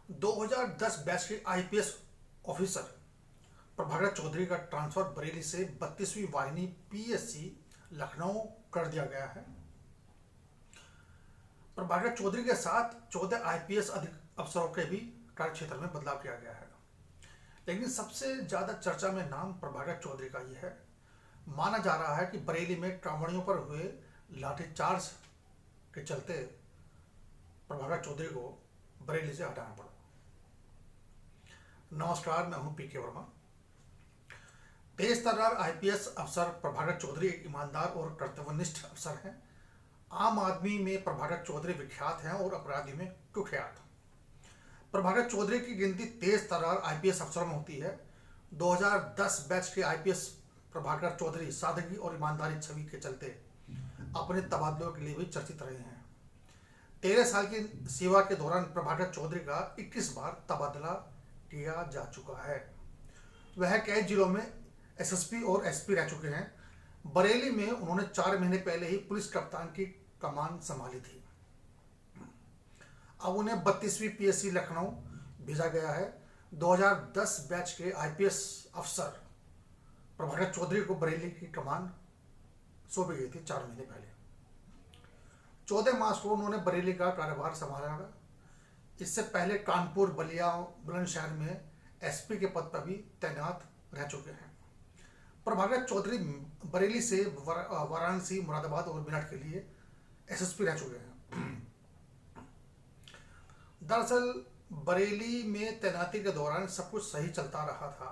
2010 batch के IPS officer Prabhakar Chaudhary का transfer Bareilly से 32वीं वाहिनी पीएससी लखनऊ कर दिया गया है। प्रभाकर चौधरी के साथ 14 आईपीएस अफसरों के भी कार्यक्षेत्र में बदलाव किया गया है, लेकिन सबसे ज्यादा चर्चा में नाम प्रभाकर चौधरी का ही है। माना जा रहा है कि बरेली में कांवड़ियों पर हुए लाठीचार्ज के चलते प्रभाकर चौधरी को बरेली से हटाना पड़ा। नमस्कार, मैं हूं पीके वर्मा। तेज तर्रार आईपीएस अफसर प्रभाकर चौधरी एक ईमानदार और कर्तव्यनिष्ठ अफसर हैं। आम आदमी में प्रभाकर चौधरी विख्यात हैं और अपराधी में कुख्यात। प्रभाकर चौधरी की गिनती तेज तर्रार आईपीएस अफसरों में होती है। 2010 बैच के आईपीएस प्रभाकर चौधरी सादगी और ईमानदारी छवि के चलते अपने तबादलों के लिए भी चर्चित रहे हैं। 13 साल की सेवा के दौरान प्रभाकर चौधरी का 21 बार तबादला किया जा चुका है। वह कई जिलों में एसएसपी और एसपी रह चुके हैं। बरेली में उन्होंने 4 महीने पहले ही पुलिस कप्तान की कमान संभाली थी। अब उन्हें 32वीं पीएससी लखनऊ भेजा गया है। 2010 बैच के आईपीएस अफसर प्रभाकर चौधरी को बरेली की कमान सौंपी गई थी 4 महीने पहले। 14 मार्च को उन्होंने बरेली का कार्यभार संभाला था। इससे पहले कानपुर, बलिया, बुलंदशहर में एसपी के पद पर भी तैनात रह चुके हैं। प्रभाकर चौधरी बरेली से वाराणसी, मुरादाबाद और मेरठ के लिए एसएसपी रह चुके हैं। दरअसल बरेली में तैनाती के दौरान सब कुछ सही चलता रहा था।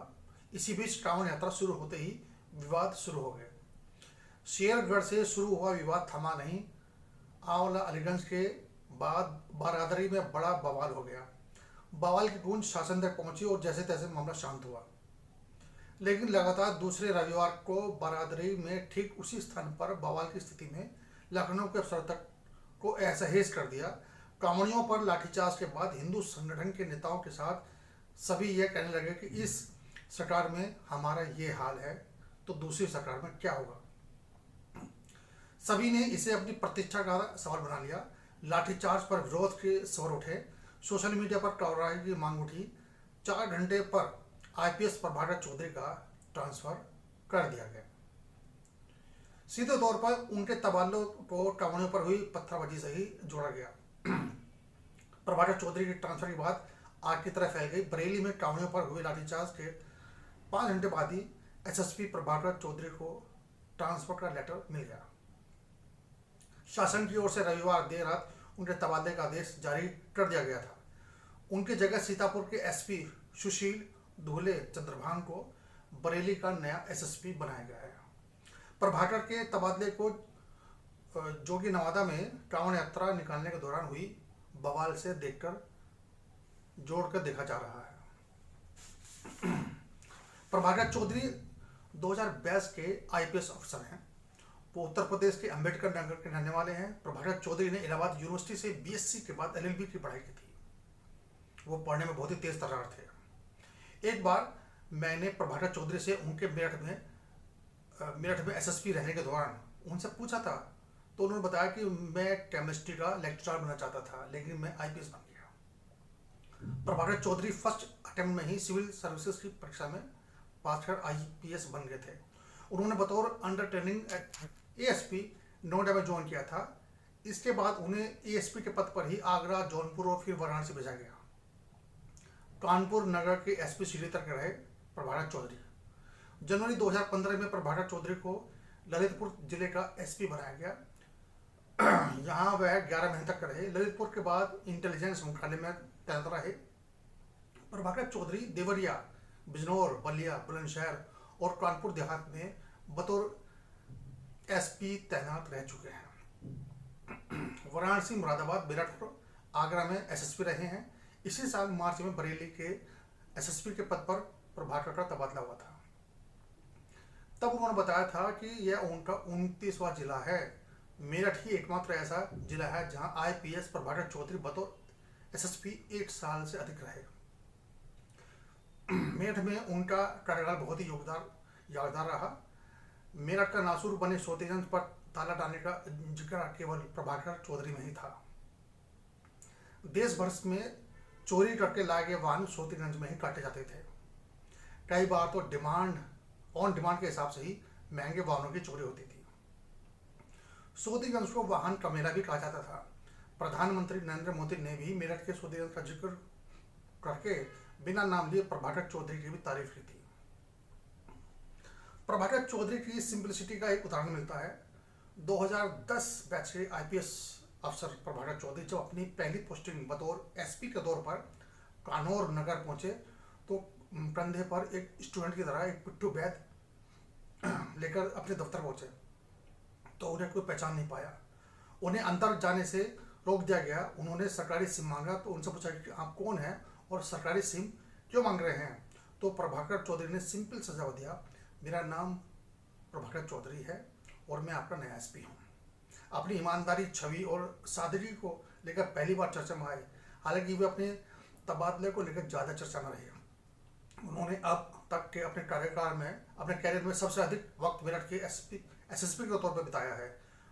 इसी बीच कांवड़ यात्रा शुरू होते ही विवाद शुरू हो गए। शेरगढ़ से शुरू हुआ विवाद थमा नहीं। आंवला अलीगंज के बाद बारादरी में बड़ा बवाल हो गया। बवाल की गूंज शासन तक पहुंची और जैसे तैसे मामला शांत हुआ। लेकिन लगातार दूसरे रविवार को बारादरी में ठीक उसी स्थान पर बवाल की स्थिति में लखनऊ के अफसर तक को असहज कर दिया। कांवड़ियों पर लाठीचार्ज के बाद हिंदू संगठन के नेताओं के साथ सभी यह कहने लगे कि इस सरकार में हमारा ये हाल है तो दूसरी सरकार में क्या होगा। सभी ने इसे अपनी प्रतिष्ठा का सवाल बना लिया। लाठीचार्ज पर विरोध के स्वर उठे। सोशल मीडिया पर कार्रवाई की मांग उठी। 4 घंटे पर आईपीएस प्रभाकर चौधरी का ट्रांसफर कर दिया गया। सीधे तौर पर उनके तबादलों को कांवड़ियों पर हुई पत्थरबाजी से ही जोड़ा गया। प्रभाकर चौधरी के ट्रांसफर के बाद आग की तरह फैल गई। बरेली में कांवड़ियों पर हुए लाठीचार्ज के 5 घंटे बाद ही एसएसपी प्रभाकर चौधरी को ट्रांसफर का लेटर मिल गया। शासन की ओर से रविवार देर रात उनके तबादले का आदेश जारी कर दिया गया था। उनकी जगह सीतापुर के एसपी सुशील दुहले चंद्रभान को बरेली का नया एसएसपी बनाया गया है। प्रभाकर के तबादले को जोगी नवादा में कांवड़ यात्रा निकालने के दौरान हुई बवाल से जोड़कर देखा जा रहा है। प्रभाकर चौधरी 2022 के आईपीएस अफसर हैं। वो उत्तर प्रदेश के अंबेडकर नगर के रहने वाले हैं। प्रभाकर चौधरी ने इलाहाबाद यूनिवर्सिटी से बीएससी के बाद एलएलबी की पढ़ाई की थी। वो पढ़ने में बहुत ही तेज तर्रार थे। एक बार मैंने प्रभाकर चौधरी से उनके मेरठ में एसएसपी रहने के दौरान उनसे पूछा था, तो उन्होंने बताया कि मैं केमिस्ट्री का लेक्चरर बनना चाहता था, लेकिन मैं आईपीएस बन गया। प्रभाकर चौधरी फर्स्ट अटेम्प्ट में ही सिविल सर्विसेज की परीक्षा में पास कर आईपीएस बन गए थे। उन्होंने बतौर अंडर ट्रेनिंग एएसपी नोएडा में ज्वाइन किया था। इसके बाद उन्हें एएसपी के पद पर ही आगरा, जौनपुर और फिर वाराणसी भेजा गया। कानपुर नगर के एसपी सीढ़ी तक रहे प्रभाकर चौधरी। जनवरी 2015 में प्रभाकर चौधरी को ललितपुर जिले का एसपी बनाया गया। यहाँ वह 11 महीने तक रहे। ललितपुर के बाद इंटेलिजेंस मुख्यालय में तैनात रहे। प्रभाकर चौधरी देवरिया, बिजनौर, बलिया, बुलंदशहर और कानपुर देहात में बतौर एसपी तैनात रह चुके हैं। वाराणसी, मुरादाबाद, मेरठ और आगरा में एसएसपी रहे हैं। इसी साल मार्च में बरेली के एसएसपी के पद पर प्रभाकर का तबादला हुआ था। तब उन्होंने बताया था कि यह उनका 29वां जिला है। मेरठ ही एकमात्र ऐसा जिला है जहां आईपीएस प्रभाकर चौधरी बतौर एसएसपी 1 साल से अधिक रहे। मेरठ में उनका कार्यकाल बहुत ही यादगार रहा। मेरठ का नासूर बने सोतेगंज पर ताला डालने का जिक्र केवल प्रभाकर चौधरी में ही था। देश भर में चोरी करके लाए गए वाहन सोतीगंज में ही काटे जाते थे। कई बार तो डिमांड के हिसाब से ही महंगे वाहनों की चोरी होती थी। सोतीगंज को वाहन का मेला भी कहा जाता था। प्रधानमंत्री नरेंद्र मोदी ने भी मेरठ के सोतीगंज का जिक्र करके बिना नाम लिए प्रभाकर चौधरी की भी तारीफ की थी। प्रभाकर चौधरी की सिंपलिसिटी का एक उदाहरण मिलता है। 2010 बैच के आईपीएस अफसर प्रभाकर चौधरी जब अपनी पहली पोस्टिंग बतौर एसपी के तौर पर कानौर नगर पहुंचे तो कंधे पर एक स्टूडेंट की तरह एक पिट्ठू बैग लेकर अपने दफ्तर पहुंचे, तो उन्हें कोई पहचान नहीं पाया। उन्हें अंदर जाने से रोक दिया गया। उन्होंने सरकारी सिम मांगा तो उनसे पूछा कि आप कौन हैं और सरकारी सिम क्यों मांग रहे हैं। तो प्रभाकर चौधरी ने सिंपल सा जवाब दिया, मेरा नाम प्रभाकर चौधरी है और मैं आपका नया एसपी हूँ। अपनी ईमानदारी, छवि और सादगी को लेकर पहली बार चर्चा में आए। हालांकि वे अपने तबादले को लेकर ज़्यादा चर्चा में रहे। उन्होंने अब तक के अपने कैरियर में सबसे अधिक वक्त मेरठ के एसएसपी के तौर पर बिताया है।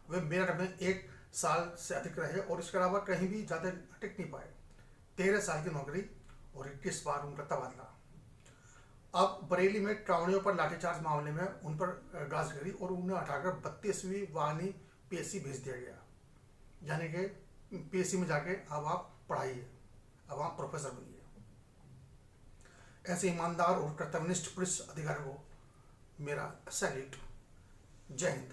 वे मेरठ में 1 साल से अधिक रहे और इसके अलावा कहीं भी ज़्यादा टिक नहीं पाए। 13 साल की नौकरी और 21 बार उनका तबादला। अब बरेली में टावड़ियों पर लाठीचार्ज मामले में उन पर गाज गिरी और उन्हें हटाकर 32वीं वाहिनी पीएससी भेज दिया गया। यानी कि पीएससी में जाके अब आप पढ़ाइए, अब आप प्रोफेसर बनिए। ऐसे ईमानदार और कर्तव्यनिष्ठ पुलिस अधिकारियों को मेरा सैल्यूट। जय हिंद।